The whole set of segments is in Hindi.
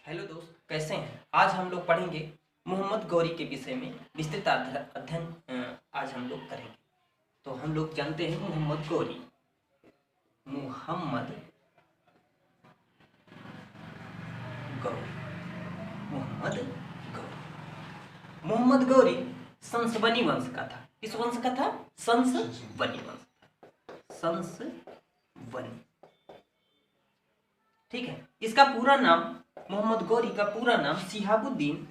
हेलो दोस्त, कैसे हैं। आज हम लोग पढ़ेंगे मोहम्मद गौरी के विषय में विस्तृत अध्ययन आज हम लोग करेंगे। तो हम लोग जानते हैं मोहम्मद गौरी। मोहम्मद गौरी मोहम्मद गौरी मोहम्मद गौरी संसबनी वंश का था। किस वंश का था? संसबनी वंश। संसबनी, ठीक है। इसका पूरा नाम, मोहम्मद गौरी का पूरा नाम शिहाबुद्दीन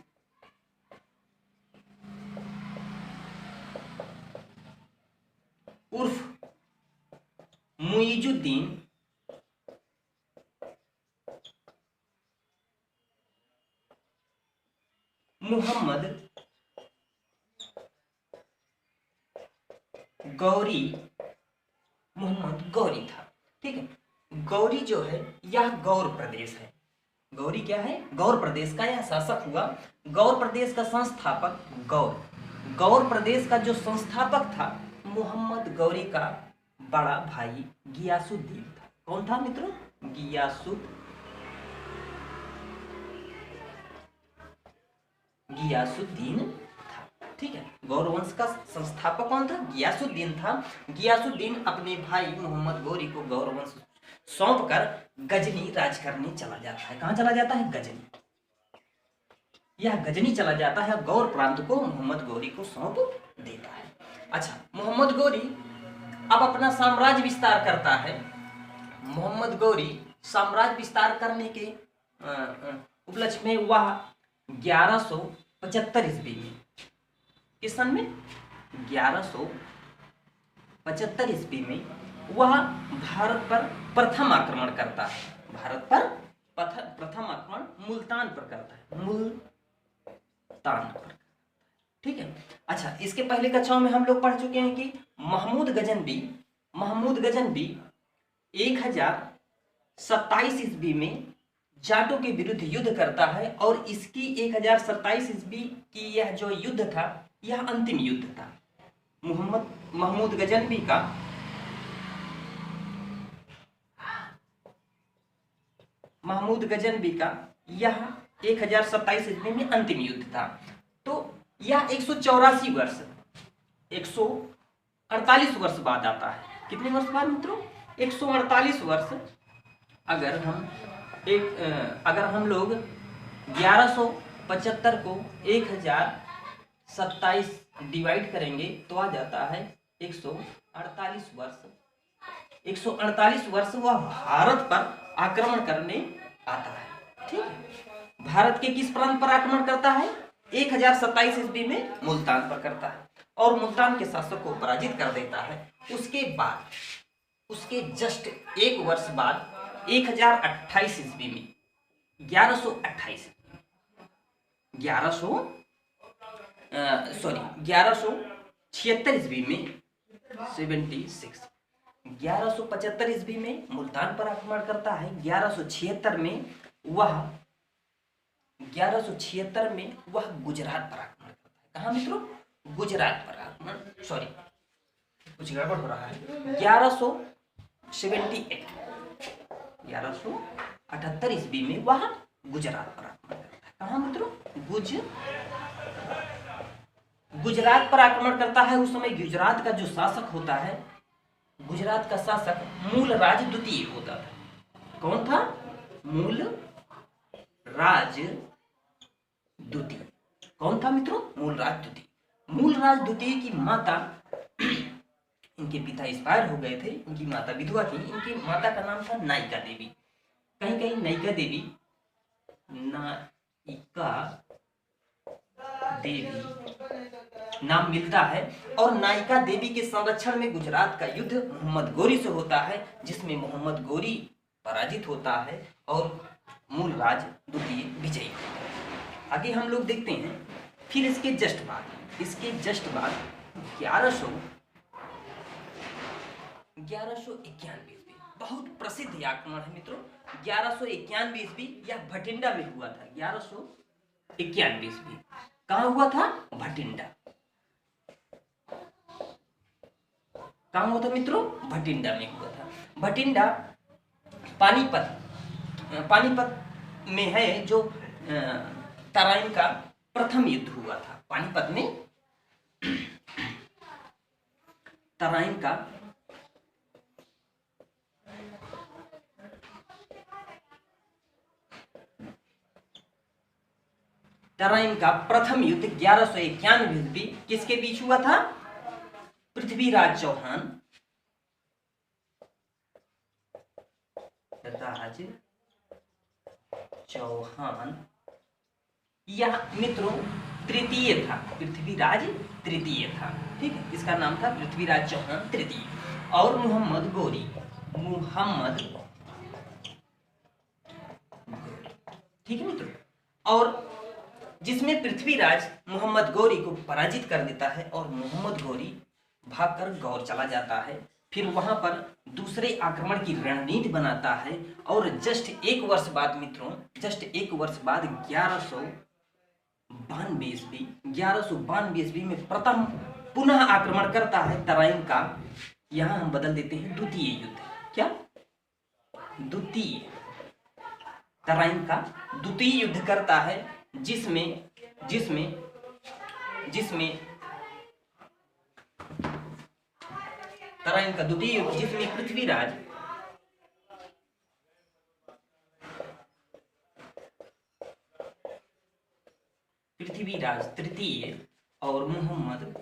उर्फ मुइजुद्दीन मोहम्मद गौरी मोहम्मद गौरी था। ठीक है। गौरी जो है यह गौर प्रदेश है। गौरी क्या है? गौर प्रदेश का यह शासक हुआ। गौर प्रदेश का संस्थापक गौर प्रदेश का जो संस्थापक था मोहम्मद गौरी का बड़ा भाई गियासुद्दीन था। कौन था मित्रों? गियासुद्दीन था। ठीक है। गौर वंश का संस्थापक कौन था? गियासुद्दीन था। गियासुद्दीन अपने भाई मोहम्मद गौरी को गौर वंश सौंप कर गजनी राज करने चला जाता है। कहां चला जाता है? गजनी। यह गजनी चला जाता है, गौर प्रांत को मोहम्मद गौरी को सौंप देता है। अच्छा, मोहम्मद गौरी अब अपना साम्राज्य विस्तार करता है। मोहम्मद गौरी साम्राज्य विस्तार करने के उपलक्ष्य में वह 1175 ईस्वी में, किस सन में? 1175 ईस्वी में वह भारत पर प्रथम आक्रमण करता है। भारत पर प्रथम आक्रमण मुल्तान पर करता है। मुल्तान पर, ठीक है। अच्छा, इसके पहले कक्षाओं में हम लोग पढ़ चुके हैं कि महमूद गजनबी 1027 ईस्वी में जाटों के विरुद्ध युद्ध करता है और इसकी 1027 ईस्वी की यह जो युद्ध था यह अंतिम युद्ध था। महमूद गजनबी का यह 1027 ईस्वी में अंतिम युद्ध था। तो यह 148 वर्ष बाद आता है। कितने वर्ष बाद मित्रों? 148 वर्ष। अगर हम लोग 1175 को 1027 डिवाइड करेंगे तो आ जाता है 148 वर्ष। 148 वर्ष वह भारत पर आक्रमण करने आता है। ठीक है। भारत के किस प्रांत पर आक्रमण करता है? 1027 ईस्वी में मुल्तान पर करता है और मुल्तान के शासक को पराजित कर देता है। उसके बाद, उसके जस्ट एक वर्ष बाद 1028 ईस्वी में 1176 ईस्वी में 1175 ईस्वी में मुल्तान पर आक्रमण करता है। 1176 में वह गुजरात पर आक्रमण करता है। कहाँ मित्रों? गुजरात पर आक्रमण, सॉरी कुछ गड़बड़ हो रहा है। 1178 ईस्वी में वह गुजरात पर आक्रमण करता है। कहाँ मित्रों? गुजरात पर आक्रमण करता है। उस समय गुजरात का जो शासक होता है, गुजरात का शासक मूलराज द्वितीय होता था। कौन था? मूलराज द्वितीय। कौन था मित्रों? मूलराज द्वितीय। मूलराज द्वितीय की माता, इनके पिता एक्सपायर हो गए थे, इनकी माता विधवा थी। इनकी माता का नाम था नायिका देवी। कहीं कहीं नायिका देवी नाम मिलता है। और नायिका देवी के संरक्षण में गुजरात का युद्ध मोहम्मद गौरी से होता है, जिसमें मोहम्मद गौरी पराजित होता है और मूलराज द्वितीय विजयी होता है। आगे हम लोग देखते हैं। फिर इसके जस्ट बाद 1191 ईस्वी, बहुत प्रसिद्ध आक्रमण है मित्रों। 1191 ईस्वी यह भटिंडा में हुआ था। 1191 ईस्वी कहाँ हुआ था? भटिंडा। कहाँ हुआ था मित्रों? भटिंडा में हुआ था। भटिंडा पानीपत में है जो तराइन का प्रथम युद्ध हुआ था। पानीपत में तराइन का प्रथम युद्ध 1191 ईस्वी किसके बीच हुआ था? पृथ्वीराज चौहान यह मित्रों तृतीय था, पृथ्वीराज तृतीय था। ठीक है, इसका नाम था पृथ्वीराज चौहान तृतीय। और मोहम्मद गौरी, ठीक है मित्रों, और जिसमें पृथ्वीराज मोहम्मद गौरी को पराजित कर देता है और मोहम्मद गौरी भागकर गौर चला जाता है। फिर वहां पर दूसरे आक्रमण की रणनीति बनाता है और जस्ट एक वर्ष बाद मित्रों, जस्ट एक वर्ष बाद 1192 ईस्वी में प्रथम पुनः आक्रमण करता है तराइन का। यहां हम बदल देते हैं द्वितीय युद्ध। क्या? द्वितीय, तराइन का द्वितीय युद्ध करता है, जिसमें तराइन का द्वितीय युद्ध जिसमें पृथ्वीराज तृतीय और मोहम्मद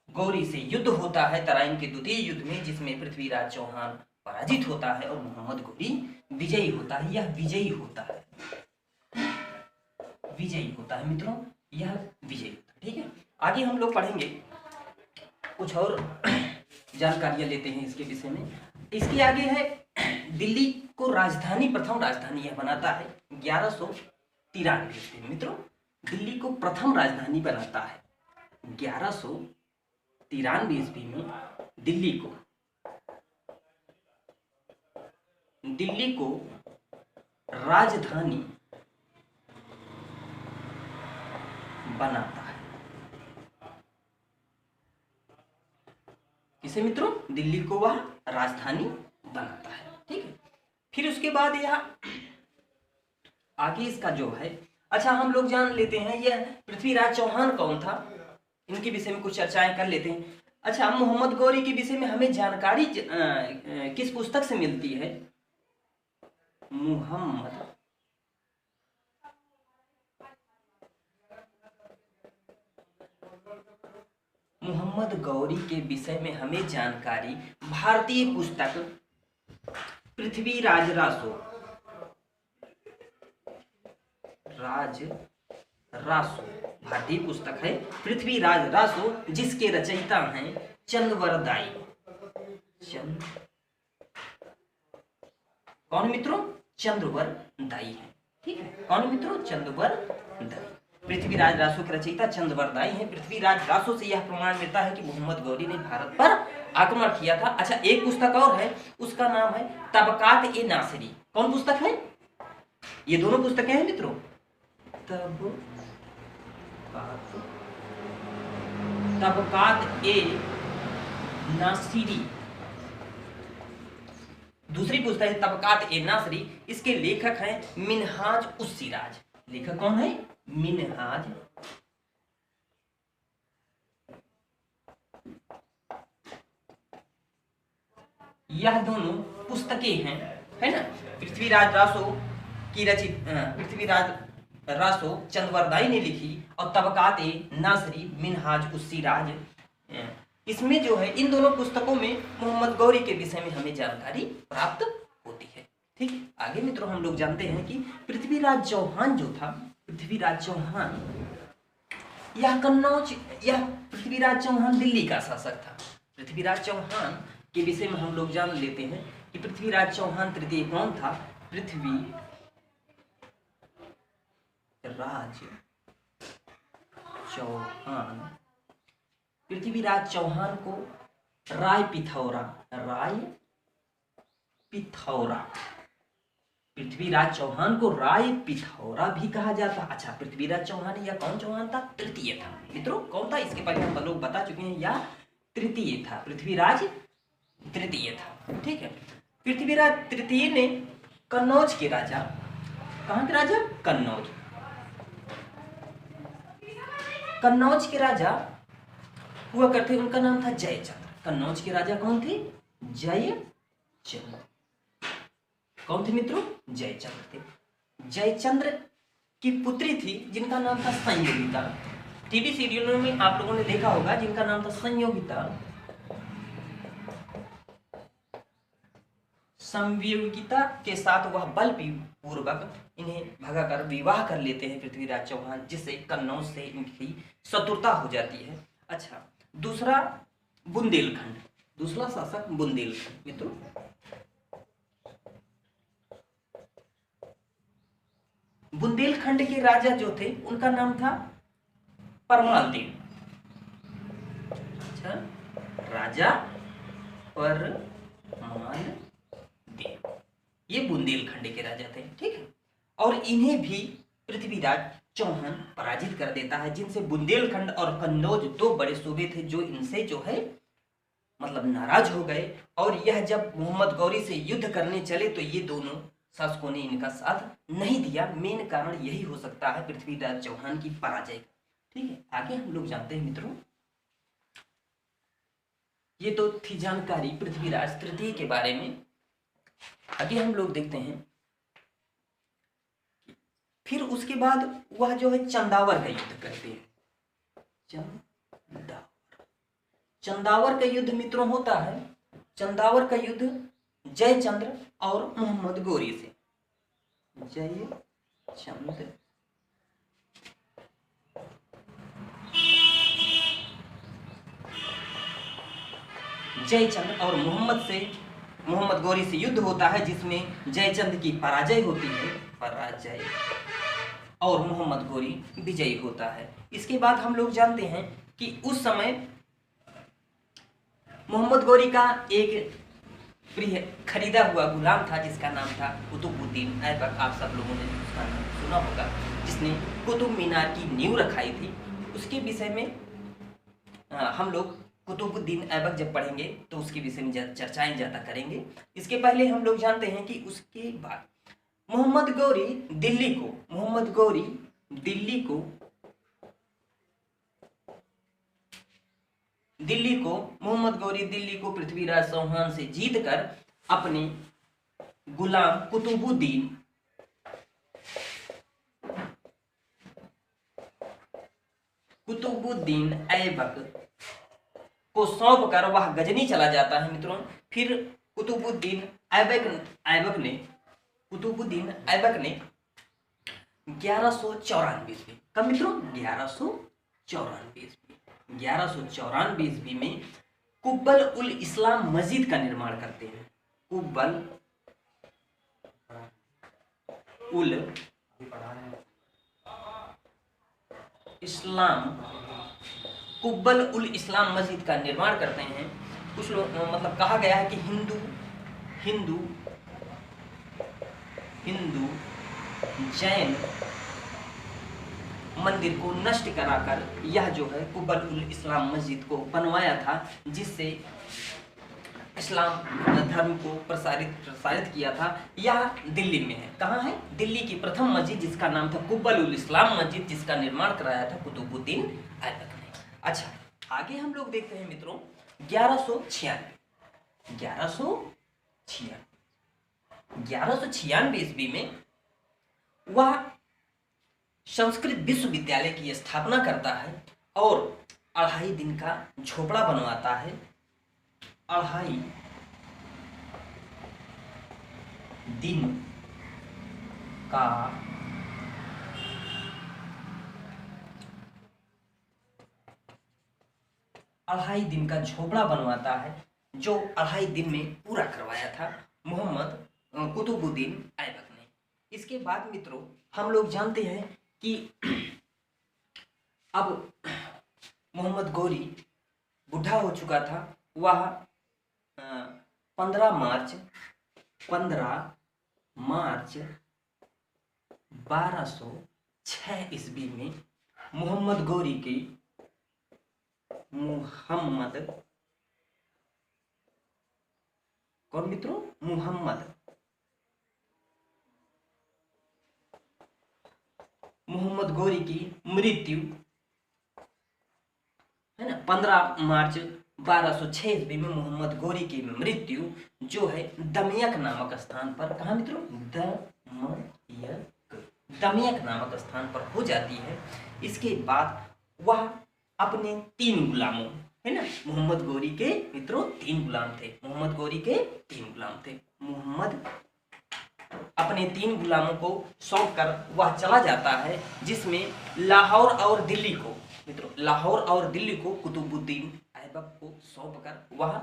गौरी से युद्ध होता है तराइन के द्वितीय युद्ध में, जिसमें पृथ्वीराज चौहान पराजित होता है और मोहम्मद गौरी विजयी होता है। यह विजयी होता है, मित्रों, यह विजयी होता है। ठीक है, आगे हम लोग पढ़ेंगे, कुछ और जानकारियां लेते हैं इसके विषय में। इसके आगे है दिल्ली को राजधानी, प्रथम राजधानी यह बनाता है 1193 ईस्वी में। मित्रों, दिल्ली को प्रथम राजधानी बनाता है 1193 ईस्वी में। दिल्ली को राजधानी बनाता है। किसे मित्रों? दिल्ली को वह राजधानी बनाता है। ठीक है, फिर उसके बाद यह आगे इसका जो है, अच्छा हम लोग जान लेते हैं यह पृथ्वीराज चौहान कौन था, इनके विषय में कुछ चर्चाएं कर लेते हैं। अच्छा, मोहम्मद गौरी के विषय में हमें जानकारी किस पुस्तक से मिलती है? मोहम्मद गौरी के विषय में हमें जानकारी भारतीय पुस्तक पृथ्वीराज रासो, भारतीय पुस्तक है पृथ्वीराज रासो, जिसके रचयिता हैं चंद्रवरदाई। कौन मित्रों? चंद्रवरदाई है। ठीक है, कौन मित्रों? चंद्रवरदाई। पृथ्वीराज रासो के रचयिता चंद्रवरदाई हैं। पृथ्वीराज रासो से यह प्रमाण मिलता है कि मोहम्मद गौरी ने भारत पर आक्रमण किया था। अच्छा, एक पुस्तक और है, उसका नाम है तबकात-ए-नासिरी। कौन पुस्तक है? ये दोनों पुस्तकें हैं मित्रों, तबकात-ए-नासिरी। दूसरी पुस्तक है तबकात-ए-नासिरी। इसके लेखक हैं मिनहाज-उस-सिराज। लेखक कौन है? मिनहाज यह दोनों पुस्तकें हैं, है ना। पृथ्वीराज रासो की रचित, पृथ्वीराज रासो चंद्रवरदाई ने लिखी, और तबकात-ए-नासिरी मिनहाज-उस-सिराज। इसमें जो है, इन दोनों पुस्तकों में मोहम्मद गौरी के विषय में हमें जानकारी प्राप्त होती है। ठीक है, आगे मित्रों हम लोग जानते हैं कि पृथ्वीराज चौहान जो था, पृथ्वीराज चौहान यह पृथ्वीराज चौहान दिल्ली का शासक था। पृथ्वीराज चौहान के विषय में हम लोग जान लेते हैं कि पृथ्वीराज चौहान तृतीय कौन था? पृथ्वीराज चौहान को राय पृथ्वीराज चौहान को राय पिथौरा भी कहा जाता। अच्छा, पृथ्वीराज चौहान या कौन चौहान था? तृतीय था। मित्रों, कौन था? इसके पहले हम लोग बता चुके हैं, या तृतीय था। पृथ्वीराज तृतीय था। ठीक है, पृथ्वीराज तृतीय ने कन्नौज के राजा, कहाँ के राजा? कन्नौज, कन्नौज के राजा हुआ करते, उनका नाम था जयचंद्र। कन्नौज के राजा कौन थे? जयचंद्र। कौन थे मित्रों? जयचंद्र थे। जयचंद्र की पुत्री थी जिनका नाम था संयोगिता। टीवी सीरियलों में आप लोगों ने देखा होगा, जिनका नाम था संयोगिता। संयोगिता के साथ वह बलपूर्वक इन्हें भगाकर विवाह कर लेते हैं पृथ्वीराज चौहान, जिससे कन्नौज से इनकी शत्रुता हो जाती है। अच्छा, दूसरा बुंदेलखंड, दूसरा शासक बुंदेलखंड। मित्रों, बुंदेलखंड के राजा जो थे उनका नाम था परमाल देव। अच्छा, राजा परमाल देव, ये बुंदेलखंड के राजा थे। ठीक है, और इन्हें भी पृथ्वीराज चौहान पराजित कर देता है, जिनसे बुंदेलखंड और कन्नौज दो बड़े सूबे थे जो इनसे जो है मतलब नाराज हो गए। और यह जब मोहम्मद गौरी से युद्ध करने चले तो ये दोनों शासकों ने इनका साथ नहीं दिया। मेन कारण यही हो सकता है पृथ्वीराज चौहान की पराजय का। ठीक है, आगे हम लोग जानते हैं मित्रों, ये तो थी जानकारी पृथ्वीराज तृतीय के बारे में। आगे हम लोग देखते हैं, फिर उसके बाद वह जो है चंदावर का युद्ध करते हैं। चंदावर का युद्ध मित्रों होता है, चंदावर का युद्ध जयचंद्र और मोहम्मद गौरी से। जयचंद्र और मोहम्मद गौरी से युद्ध होता है, जिसमें जयचंद्र की पराजय होती है, और मोहम्मद गौरी विजयी होता है। इसके बाद हम लोग जानते हैं कि उस समय मोहम्मद गौरी का एक प्रिय खरीदा हुआ गुलाम था जिसका नाम था कुतुबुद्दीन ऐबक। आप सब लोगों ने उसका नाम सुना होगा, जिसने कुतुब मीनार की नींव रखाई थी। उसके विषय में हम लोग कुतुबुद्दीन ऐबक जब पढ़ेंगे तो उसके विषय में चर्चाएं ज़्यादा करेंगे। इसके पहले हम लोग जानते हैं कि उसके बाद मोहम्मद गौरी दिल्ली को पृथ्वीराज चौहान से जीतकर अपने गुलाम कुतुबुद्दीन ऐबक को सौंप कर वह गजनी चला जाता है मित्रों। फिर कुतुबुद्दीन ऐबक ने 1194 ईस्वी, कब मित्रों? 1194 ईस्वी में कुब्बल उल इस्लाम मस्जिद का निर्माण करते हैं। कुब्बल उल इस्लाम मस्जिद का निर्माण करते हैं। कुछ लोग मतलब कहा गया है कि हिंदू जैन मंदिर को नष्ट कराकर यह जो है कुब्बल उल इस्लाम मस्जिद को बनवाया था, जिससे इस्लाम धर्म को प्रसारित किया था। यह दिल्ली में है। कहाँ है? दिल्ली की प्रथम मस्जिद जिसका नाम था कुब्बल उल इस्लाम मस्जिद, जिसका निर्माण कराया था कुतुबुद्दीन ऐबक ने। अच्छा, आगे हम लोग देखते हैं मित्रों 1196 ईस्वी में वह संस्कृत विश्वविद्यालय की स्थापना करता है और 2.5 दिन का झोपड़ा बनवाता है। 2.5 दिन का झोपड़ा बनवाता है, जो 2.5 दिन में पूरा करवाया था मोहम्मद कुतुबुद्दीन ऐबक ने। इसके बाद मित्रों हम लोग जानते हैं कि अब मोहम्मद गौरी बूढ़ा हो चुका था। वह 15 मार्च 1206 ईस्वी में मोहम्मद गौरी की कौन मित्रों? मोहम्मद गौरी की मृत्यु है ना 15 मार्च 1206 ईस्वी में मोहम्मद गौरी की मृत्यु जो है दमियक नामक स्थान पर, कहा मित्रों? दमियक नामक स्थान पर हो जाती है। इसके बाद वह अपने 3 गुलामों, है ना, मोहम्मद गौरी के मित्रों 3 गुलाम थे, मोहम्मद गौरी के 3 गुलाम थे। मोहम्मद अपने 3 गुलामों को सौंप कर वह चला जाता है, जिसमें लाहौर और दिल्ली को मित्रों, लाहौर और दिल्ली को कुतुबुद्दीन ऐबक को सौंप कर वह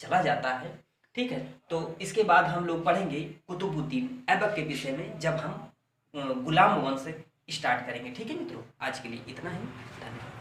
चला जाता है। ठीक है, तो इसके बाद हम लोग पढ़ेंगे कुतुबुद्दीन ऐबक के विषय में जब हम गुलाम वंश स्टार्ट करेंगे। ठीक है मित्रों, आज के लिए इतना ही, धन्यवाद।